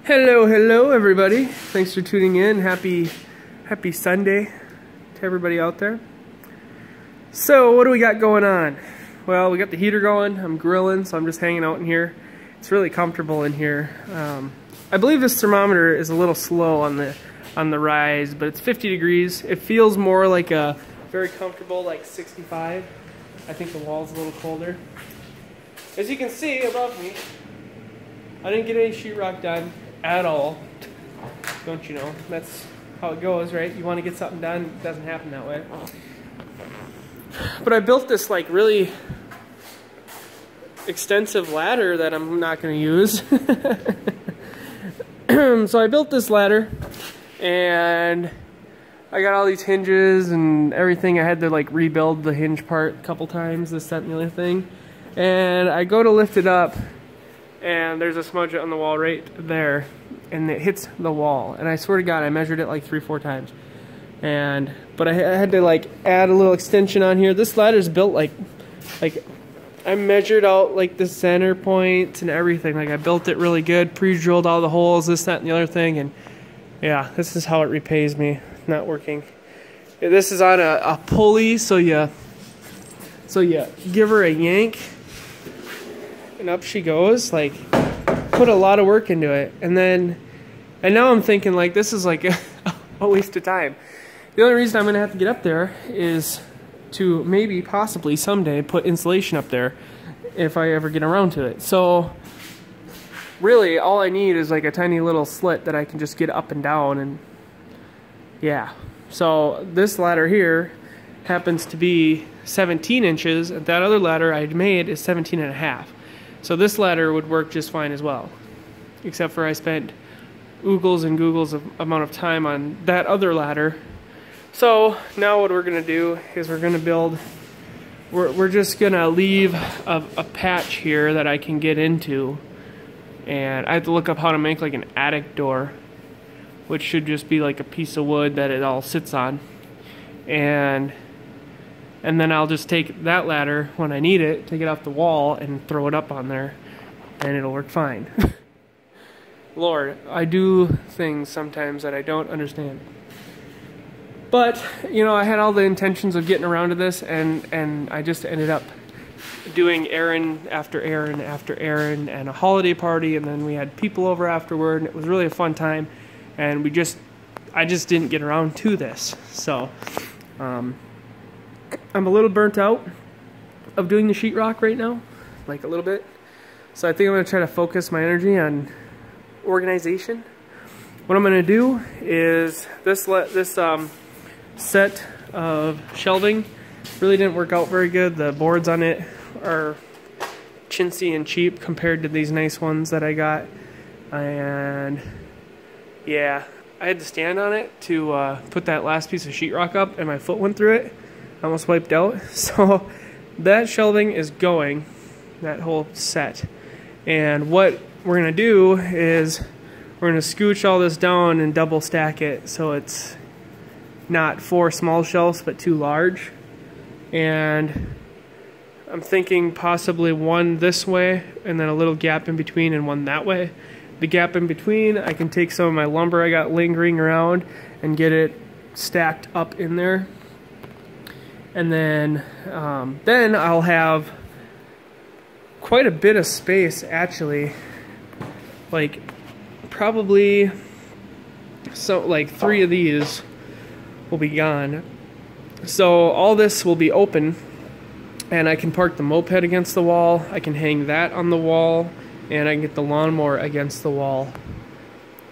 Hello everybody. Thanks for tuning in. Happy Sunday to everybody out there. So what do we got going on? Well, we got the heater going. I'm grilling, so I'm just hanging out in here. It's really comfortable in here. I believe this thermometer is a little slow on the rise, but it's 50 degrees. It feels more like a very comfortable, like 65. I think the wall's a little colder. As you can see above me, I didn't get any sheetrock done at all. Don't you know? That's how it goes, right? You want to get something done, it doesn't happen that way. But I built this like really extensive ladder that I'm not going to use. So I built this ladder and I got all these hinges and everything. I had to like rebuild the hinge part a couple times, this, that, and the other thing. And I go to lift it up and there's a smudge on the wall right there, and it hits the wall. And I swear to God, I measured it like 3-4 times. But I had to like add a little extension on here. This ladder's built like I measured out like the center points and everything. Like I built it really good, pre-drilled all the holes, this, that, and the other thing. And yeah, this is how it repays me not working. This is on a pulley, so you give her a yank and up she goes. Like, put a lot of work into it. And now I'm thinking like this is like a waste of time. The only reason I'm gonna have to get up there is to maybe possibly someday put insulation up there if I ever get around to it. So really all I need is like a tiny little slit that I can just get up and down. And yeah, so this ladder here happens to be 17 inches, and that other ladder I made is 17.5. So this ladder would work just fine as well, except for I spent oogles and googles of amount of time on that other ladder. So now what we're gonna do is we're gonna build, we're just gonna leave a patch here that I can get into, and I have to look up how to make like an attic door, which should just be like a piece of wood that it all sits on. And then I'll just take that ladder when I need it, take it off the wall and throw it up on there, and it'll work fine. Lord, I do things sometimes that I don't understand. But, you know, I had all the intentions of getting around to this, and I just ended up doing errand after errand after errand and a holiday party, and then we had people over afterward, and it was really a fun time, and I just didn't get around to this. So, I'm a little burnt out of doing the sheetrock right now, like a little bit. So I think I'm going to try to focus my energy on organization. What I'm going to do is this set of shelving really didn't work out very good. The boards on it are chintzy and cheap compared to these nice ones that I got. And yeah, I had to stand on it to put that last piece of sheetrock up, and my foot went through it. I almost wiped out. So that shelving is going, that whole set. And what we're gonna do is we're gonna scooch all this down and double stack it so it's not 4 small shelves but 2 large. And I'm thinking possibly one this way and then a little gap in between and one that way. The gap in between, I can take some of my lumber I got lingering around and get it stacked up in there. And then I'll have quite a bit of space actually, like probably like 3 of these will be gone. So all this will be open, and I can park the moped against the wall, I can hang that on the wall, and I can get the lawnmower against the wall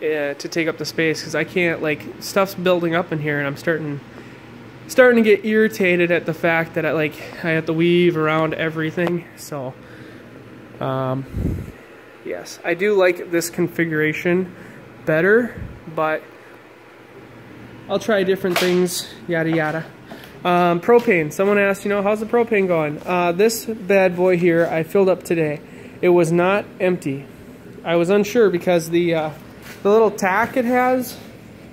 to take up the space, because I can't, like, stuff's building up in here and I'm starting to get irritated at the fact that I have to weave around everything. So yes, I do like this configuration better, but I'll try different things, yada yada. Propane, someone asked, you know, how's the propane going? This bad boy here I filled up today. It was not empty. I was unsure because the little tack it has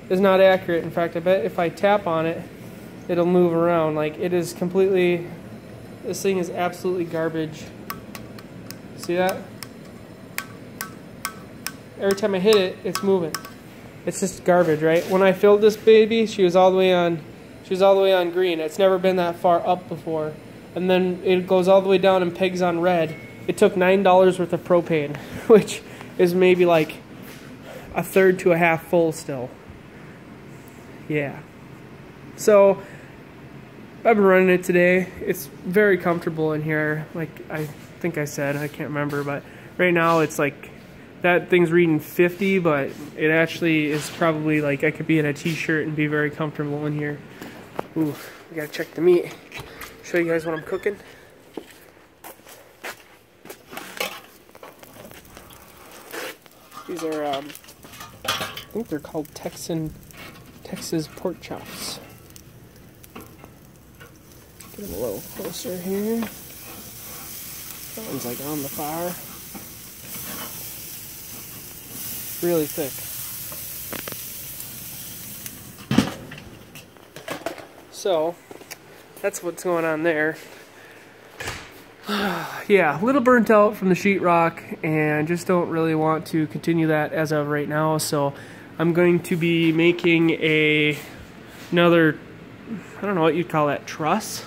is not accurate. In fact, I bet if I tap on it, it'll move around. Like, it is completely, this thing is absolutely garbage. See that? Every time I hit it, it's moving. It's just garbage, right? When I filled this baby, she was all the way on green. It's never been that far up before. And then it goes all the way down and pegs on red. It took $9 worth of propane, which is maybe like a third to a half full still. Yeah. So I've been running it today. It's very comfortable in here. Like I think I said, I can't remember, but right now it's like that thing's reading 50, but it actually is probably like I could be in a t-shirt and be very comfortable in here. Ooh, we gotta check the meat. Show you guys what I'm cooking. These are, I think they're called Texas pork chops. Get them a little closer here. That one's like on the fire. Really thick. So, that's what's going on there. Yeah, a little burnt out from the sheetrock and just don't really want to continue that as of right now. So I'm going to be making another, I don't know what you'd call that, truss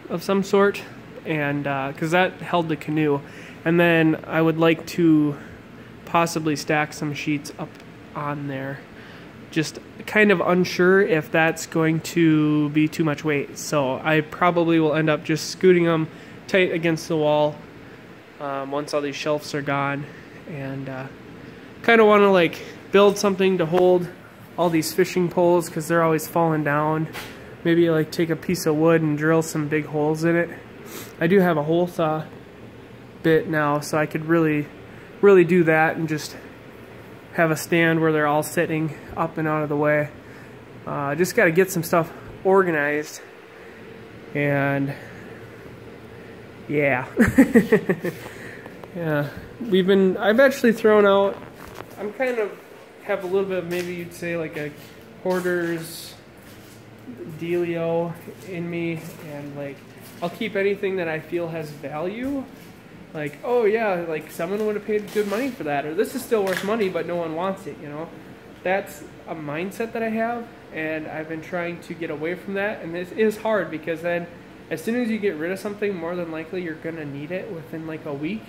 of some sort, and because that held the canoe. And then I would like to possibly stack some sheets up on there. Just kind of unsure if that's going to be too much weight. So I probably will end up just scooting them tight against the wall once all these shelves are gone. And kind of want to like build something to hold all these fishing poles because they're always falling down. Maybe like take a piece of wood and drill some big holes in it. I do have a hole saw bit now, so I could really do that and just have a stand where they're all sitting up and out of the way. Just got to get some stuff organized, and yeah. Yeah, I've actually thrown out, I'm kind of have a little bit of, maybe you'd say like a hoarder's dealio in me, and like I'll keep anything that I feel has value. Like, oh yeah, like someone would have paid good money for that, or this is still worth money but no one wants it, you know. That's a mindset that I have, and I've been trying to get away from that, and this is hard because then as soon as you get rid of something, more than likely you're gonna need it within like a week,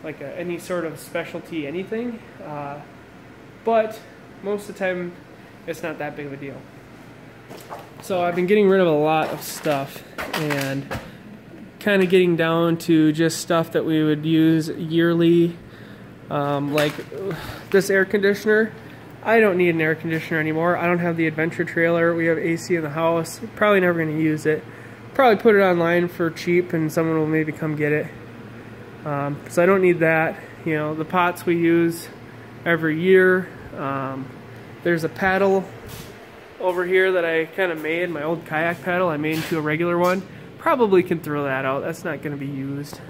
like any sort of specialty anything, but most of the time it's not that big of a deal. So I've been getting rid of a lot of stuff and kind of getting down to just stuff that we would use yearly, like this air conditioner. I don't need an air conditioner anymore. I don't have the adventure trailer. We have AC in the house. Probably never going to use it. Probably put it online for cheap and someone will maybe come get it. So I don't need that. You know, the pots we use every year. There's a paddle over here that I kind of made, my old kayak paddle. I made into a regular one. Probably can throw that out. That's not going to be used.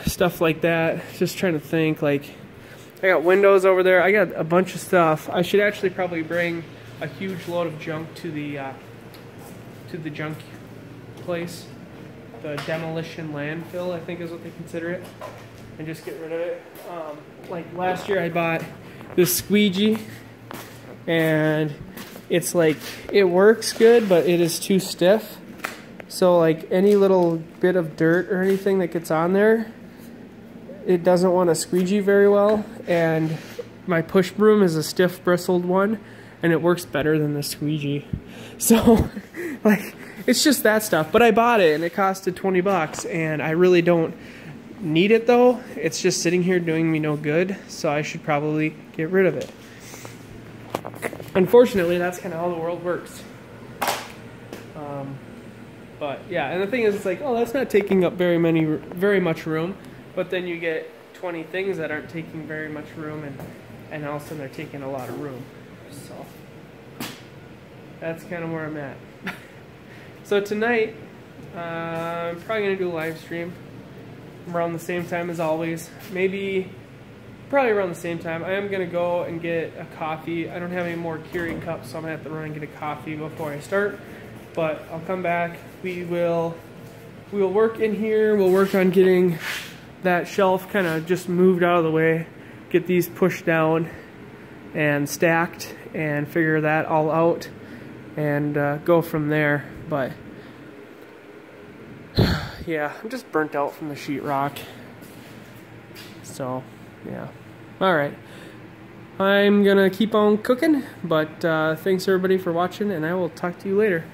Stuff like that. Just trying to think. Like, I got windows over there. I got a bunch of stuff. I should actually probably bring a huge load of junk to the junk place. The demolition landfill, I think is what they consider it. And just get rid of it. Like last year I bought this squeegee, and it's like, it works good, but it is too stiff. So like any little bit of dirt or anything that gets on there, it doesn't want to squeegee very well. And my push broom is a stiff bristled one, and it works better than the squeegee. So like, it's just that stuff. But I bought it and it costed 20 bucks, and I really don't need it though. It's just sitting here doing me no good, so I should probably get rid of it. Unfortunately, that's kind of how the world works. But yeah, and the thing is, it's like, oh, that's not taking up very much room, but then you get 20 things that aren't taking very much room, and all of a sudden they're taking a lot of room. So that's kind of where I'm at. So tonight, I'm probably gonna do a live stream around the same time as always. Probably around the same time. I am going to go and get a coffee. I don't have any more Keurig cups, so I'm going to have to run and get a coffee before I start. But I'll come back. We will work in here. We'll work on getting that shelf kind of just moved out of the way, get these pushed down and stacked and figure that all out and go from there. But yeah, I'm just burnt out from the sheetrock. So yeah, all right, I'm gonna keep on cooking, but thanks everybody for watching, and I will talk to you later.